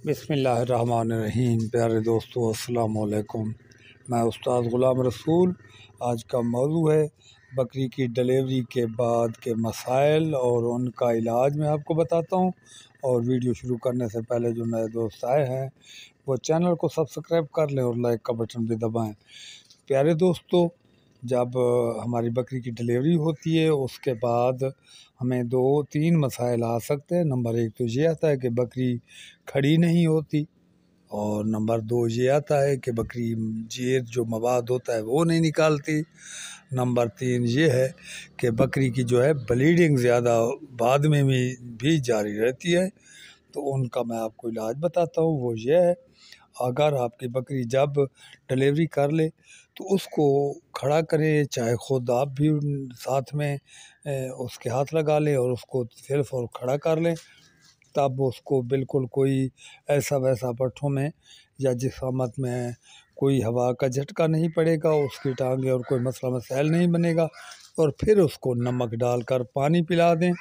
بسم اللہ الرحمن الرحیم۔ پیارے دوستو السلام علیکم، میں استاد غلام رسول۔ آج کا موضوع ہے بکری کی ڈلیوری کے بعد کے مسائل اور ان کا علاج میں آپ کو بتاتا ہوں۔ اور ویڈیو شروع کرنے سے پہلے جو نئے دوست آئے ہیں وہ چینل کو سبسکرائب کر لیں اور لائک کا بٹن بھی دبائیں۔ پیارے دوستو، جب ہماری بکری کی ڈلیوری ہوتی ہے اس کے بعد ہمیں 2-3 مسائل آ سکتے ہیں۔ نمبر 1 تو یہ آتا ہے کہ بکری کھڑی نہیں ہوتی، اور نمبر 2 یہ آتا ہے کہ بکری جیر جو مواد ہوتا ہے وہ نہیں نکالتی۔ نمبر 3 یہ ہے کہ بکری کی جو ہے بلیڈنگ زیادہ بعد میں بھی جاری رہتی ہے۔ تو ان کا میں آپ کو علاج بتاتا ہوں۔ وہ یہ ہے، اگر آپ کی بکری جب ڈلیوری کر لے تو اس کو کھڑا کریں، چاہے خود آپ بھی ساتھ میں اس کے ہاتھ لگا لیں اور اس کو صرف اور کھڑا کر لیں، تب اس کو بالکل کوئی ایسا ویسا پٹھوں میں یا جسامت میں کوئی ہوا کا جھٹکا نہیں پڑے گا، اس کی ٹانگیں اور کوئی مسئلہ مسائل نہیں بنے گا۔ اور پھر اس کو نمک ڈال کر پانی پلا دیں۔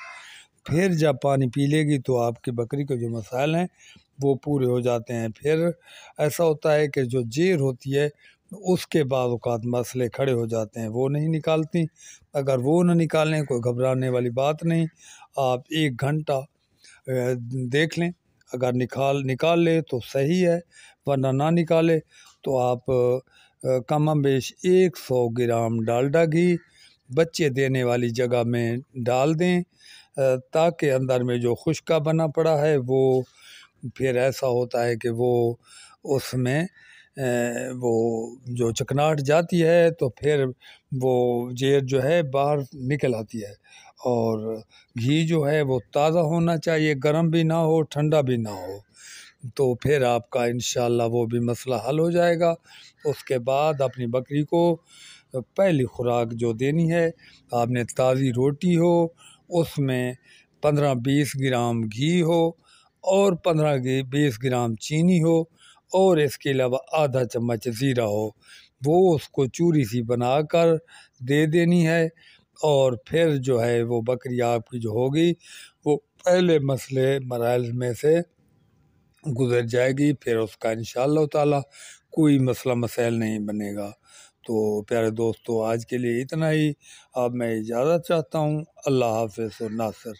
پھر جب پانی پی لے گی تو آپ کی بکری کے جو مسائل ہیں وہ پورے ہو جاتے ہیں۔ پھر ایسا ہوتا ہے کہ جو جیر ہوتی ہے اس کے بعد اوقات مسئلے کھڑے ہو جاتے ہیں، وہ نہیں نکالتی۔ اگر وہ نہ نکالیں کوئی گھبرانے والی بات نہیں، آپ 1 گھنٹہ دیکھ لیں، اگر نکال لے تو صحیح ہے، ورنہ نہ نکالے تو آپ کم بیش 100 گرام ڈالڈا گھی بچے دینے والی جگہ میں ڈال دیں، تاکہ اندر میں جو خشکا بنا پڑا ہے وہ پھر ایسا ہوتا ہے کہ وہ اس میں وہ جو چکناہٹ جاتی ہے تو پھر وہ جیر جو ہے باہر نکل آتی ہے۔ اور گھی جو ہے وہ تازہ ہونا چاہیے، گرم بھی نہ ہو ٹھنڈا بھی نہ ہو، تو پھر آپ کا انشاءاللہ وہ بھی مسئلہ حل ہو جائے گا۔ اس کے بعد اپنی بکری کو پہلی خوراک جو دینی ہے، آپ نے تازی روٹی ہو، اس میں 15-20 گرام گھی ہو اور 15-20 گرام چینی ہو، اور اس کے علاوہ آدھا چمچ زیرہ ہو، وہ اس کو چوری سی بنا کر دے دینی ہے۔ اور پھر جو ہے وہ بکری آپ کی جو ہوگی وہ پہلے مراحل میں سے گزر جائے گی، پھر اس کا انشاءاللہ تعالی کوئی مسئلہ مسائل نہیں بنے گا۔ تو پیارے دوستو، آج کے لیے اتنا ہی۔ اب میں اجازت چاہتا ہوں۔ اللہ حافظ و ناصر۔